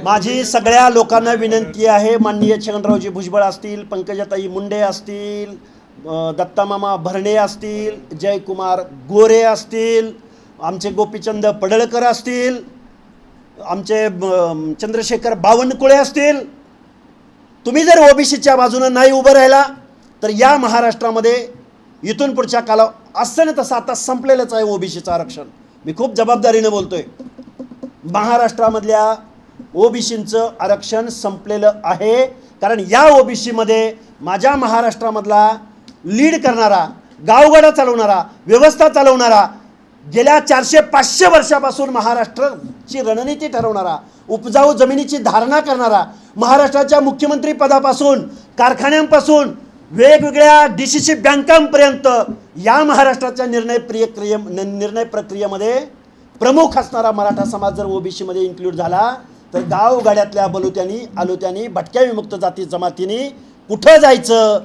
माझी सगळ्या लोकांना विनंती आहे, माननीय छगनरावजी भुजबळ असतील, पंकजाताई मुंडे असतील, दत्तामामा भरणे असतील, जयकुमार गोरे असतील, आमचे गोपीचंद पडळकर असतील, आमचे चंद्रशेखर बावनकुळे असतील, तुम्ही जर ओबीसीच्या बाजूने नाही उभं राहिला तर या महाराष्ट्रामध्ये इथून पुढच्या काला असं ना तसं आता संपलेलंच आहे ओबीसीचं आरक्षण. मी खूप जबाबदारीने बोलतोय. महाराष्ट्रामधल्या ओबीसींचं आरक्षण संपलेलं आहे. कारण या ओबीसीमध्ये माझ्या महाराष्ट्रामधला लीड करणारा, गावगाडा चालवणारा, व्यवस्था चालवणारा, गेल्या 400-500 वर्षापासून महाराष्ट्राची रणनीती ठरवणारा, उपजाऊ जमिनीची धारणा करणारा, महाराष्ट्राच्या मुख्यमंत्री पदापासून कारखान्यांपासून वेगवेगळ्या डीसीसी बँकांपर्यंत या महाराष्ट्राच्या निर्णय प्रक्रियेमध्ये प्रमुख असणारा मराठा समाज जर ओबीसीमध्ये इन्क्लूड झाला तर गावगाड्यातल्या बलुत्यांनी, आलुत्यांनी, भटक्या विमुक्त जाती जमातींनी कुठं जायचं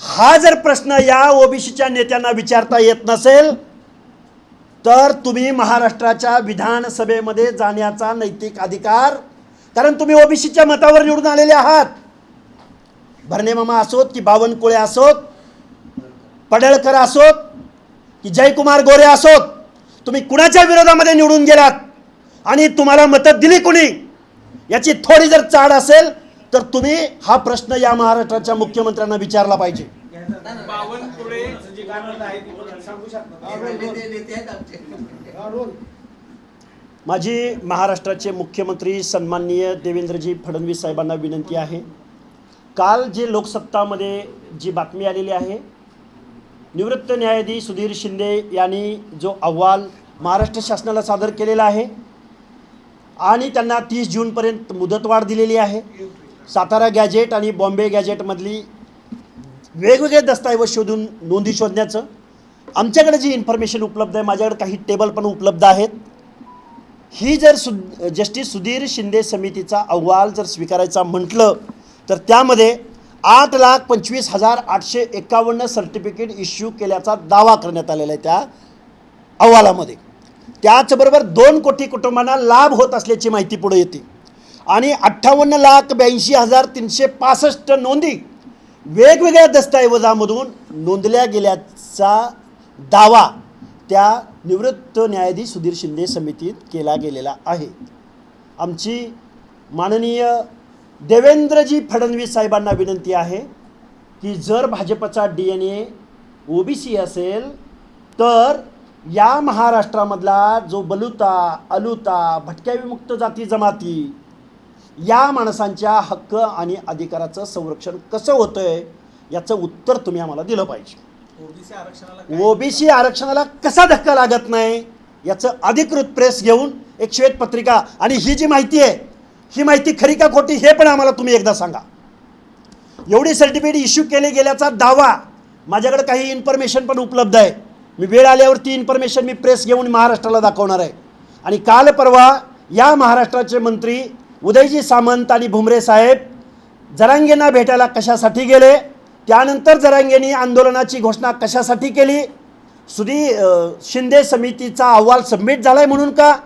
हा जर प्रश्न या ओबीसीच्या नेत्यांना विचारता येत नसेल तर तुम्ही महाराष्ट्राच्या विधानसभेमध्ये जाण्याचा नैतिक अधिकार, कारण तुम्ही ओबीसीच्या मतावर निवडून आलेले आहात. भरणे मामा असोत की बावनकुळे असोत, पडळकर असोत की जयकुमार गोरे असोत, तुम्ही कुणाच्या विरोधामध्ये निवडून गेलात आणि तुम्हाला मतं दिली कुणी याची थोडी जर चाड असेल तर तुम्ही हा प्रश्न या महाराष्ट्राच्या मुख्यमंत्र्यांना विचारला पाहिजे. माझी महाराष्ट्राचे मुख्यमंत्री सन्माननीय देवेंद्रजी फडणवीस साहेबांना विनंती आहे, काल जे लोकसत्तामध्ये जी बातमी आलेली आहे, निवृत्त न्यायाधीश सुधीर शिंदे यांनी जो अहवाल महाराष्ट्र शासनाला सादर केलेला आहे आणि त्यांना 30 जूनपर्यंत मुदतवाढ दिलेली आहे. सातारा गॅजेट आणि बॉम्बे गॅजेटमधली वेगवेगळे दस्तऐवज शोधून नोंदी शोधण्याचं आमच्याकडे जी इन्फॉर्मेशन उपलब्ध आहे, माझ्याकडे काही टेबल पण उपलब्ध आहेत, ही जर जस्टिस सुधीर शिंदे समितीचा अहवाल जर स्वीकारायचा म्हटलं तर त्यामध्ये 8,25,851 सर्टिफिकेट इश्यू केल्याचा दावा करण्यात आलेला आहे त्या अहवालामध्ये. त्याचबरोबर 2 कोटी कुटुंबांना लाभ होत असल्याची माहिती पुढे येते आणि 58,82,365 नोंदी वेगवेगळ्या दस्तऐवजामधून नोंदल्या गेल्याचा दावा त्या निवृत्त न्यायाधीश सुधीर शिंदे समितीत केला गेलेला आहे. आमची माननीय देवेंद्रजी फडणवीस साहेबांना विनंती आहे की जर भाजपचा DNA ओबीसी असेल तर या महाराष्ट्रामधला जो बलुता, अलुता, भटक्या विमुक्त जाती जमाती या माणसांच्या हक्क आणि अधिकाराचं संरक्षण कसं होतंय याचं उत्तर तुम्ही आम्हाला दिलं पाहिजे. ओबीसी आरक्षणाला कसा धक्का लागत नाही याचं अधिकृत प्रेस घेऊन एक श्वेतपत्रिका, आणि ही जी माहिती आहे ही माहिती खरी का खोटी हे पण आम्हाला तुम्ही एकदा सांगा. एवढी सर्टिफिकेट इश्यू केले गेल्याचा दावा माझ्याकडे काही इन्फॉर्मेशन पण उपलब्ध आहे. मी वेळ आल्यावर ती इन्फॉर्मेशन मी प्रेस घेऊन महाराष्ट्राला दाखवणार आहे. आणि काल परवा या महाराष्ट्राचे मंत्री उदयजी सामंत आणि भुमरे साहेब जरांगेंना भेटायला कशासाठी गेले, त्यानंतर जरांगेंनी आंदोलनाची घोषणा कशासाठी केली, शिंदे समितीचा अहवाल सबमिट झाला आहे म्हणून का,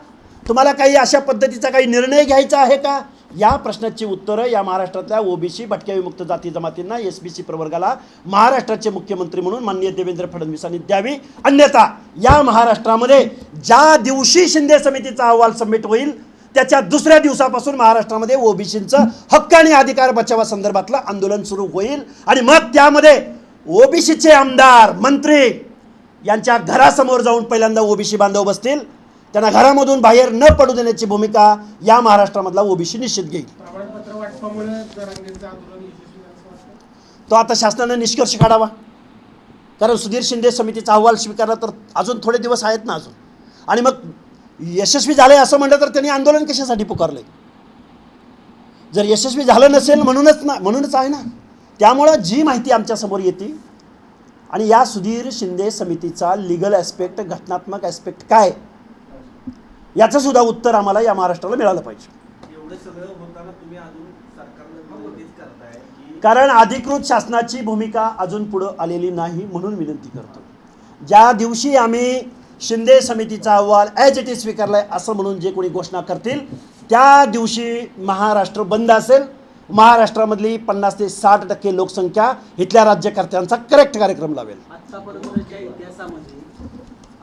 तुम्हाला काही अशा पद्धतीचा काही निर्णय घ्यायचा आहे का, या प्रश्नाची उत्तरं या महाराष्ट्रातल्या ओबीसी, भटक्या विमुक्त जाती जमातींना, SBC प्रवर्गाला महाराष्ट्राचे मुख्यमंत्री म्हणून माननीय देवेंद्र फडणवीसांनी द्यावी. अन्यथा या महाराष्ट्रामध्ये ज्या दिवशी शिंदे समितीचा अहवाल सबमिट होईल त्याच्या दुसऱ्या दिवसापासून महाराष्ट्रामध्ये ओबीसींचं हक्क आणि अधिकार बचावासंदर्भातलं आंदोलन सुरू होईल आणि मग त्यामध्ये ओबीसीचे आमदार, मंत्री यांच्या घरासमोर जाऊन पहिल्यांदा ओबीसी बांधव बसतील. त्यांना घरामधून बाहेर न पडू देण्याची भूमिका या महाराष्ट्रामधला ओबीसी निश्चित घेईल. तो आता शासनाने निष्कर्ष काढावा, कारण सुधीर शिंदे समितीचा अहवाल स्वीकारला तर अजून थोडे दिवस आहेत ना अजून, आणि मग यशस्वी झाले असं म्हटलं तर त्यांनी आंदोलन कशासाठी पुकारले, जर यशस्वी झालं नसेल म्हणूनच आहे ना. त्यामुळं जी माहिती आमच्यासमोर येते आणि या सुधीर शिंदे समितीचा लीगल ॲस्पेक्ट, घटनात्मक ॲस्पेक्ट काय याचं सुद्धा उत्तर आम्हाला या महाराष्ट्राला मिळालं पाहिजे. कारण अधिकृत शासनाची भूमिका अजून पुढं आलेली नाही म्हणून विनंती करतो. ज्या दिवशी आम्ही शिंदे समितीचा अहवाल ॲज इट इज स्वीकारलाय असं म्हणून जे कोणी घोषणा करतील त्या दिवशी महाराष्ट्र बंद असेल. महाराष्ट्रामधली 50 ते 60% लोकसंख्या इथल्या राज्यकर्त्यांचा करेक्ट कार्यक्रम लावेल. आतापर्यंतच्या इतिहासामध्ये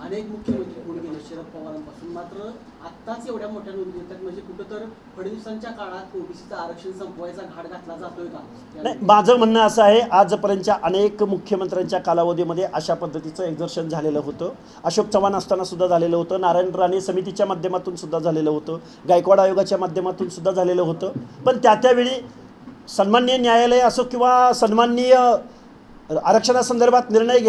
अनेक मुख्यमंत्री होऊन गेले शरद पवारांपासून, मात्र आत्ताच एवढ्या मोठ्या नोंदी येतात म्हणजे कुठं तर फडणवीसांच्या काळात ओबीसीचं आरक्षण संपवायचा घाट घातला जातोय का? नाही, माझं म्हणणं असं आहे, आजपर्यंतच्या अनेक मुख्यमंत्र्यांच्या कालावधीमध्ये अशा पद्धतीचं एक्झर्शन झालेलं होतं. अशोक चव्हाण असताना सुद्धा झालेलं होतं, नारायण राणे समितीच्या माध्यमातून सुद्धा झालेलं होतं, गायकवाड आयोगाच्या माध्यमातून सुद्धा झालेलं होतं. पण त्यावेळी सन्माननीय न्यायालय असो किंवा सन्माननीय आरक्षणासंदर्भात निर्णय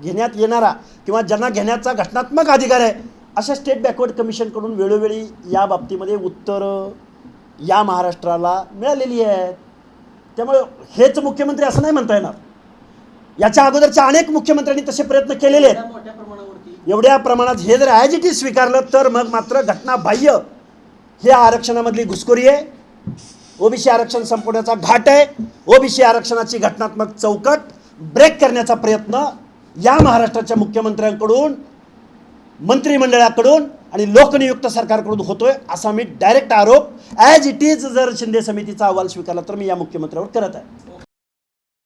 घेण्यात येणारा किंवा ज्यांना घेण्याचा घटनात्मक अधिकार आहे अशा स्टेट बॅकवर्ड कमिशनकडून वेळोवेळी या बाबतीमध्ये उत्तरं या महाराष्ट्राला मिळालेली आहेत. त्यामुळे हेच मुख्यमंत्री असं नाही म्हणता येणार. याच्या अगोदरच्या अनेक मुख्यमंत्र्यांनी तसे प्रयत्न केलेले आहेत. मोठ्या प्रमाणावरती एवढ्या प्रमाणात हे जर ॲज इट इज स्वीकारलं तर मग मात्र घटनाबाह्य हे आरक्षणामधली घुसखोरी आहे, ओबीसी आरक्षण संपवण्याचा घाट आहे, ओबीसी आरक्षणाची घटनात्मक चौकट ब्रेक करण्याचा प्रयत्न या महाराष्ट्राच्या मुख्यमंत्र्यांकडून, मंत्रिमंडळाकडून आणि लोकनियुक्त सरकारकडून होतोय असा मी डायरेक्ट आरोप ॲज इट इज जर शिंदे समितीचा अहवाल स्वीकारला तर मी या मुख्यमंत्र्यावर करत आहे.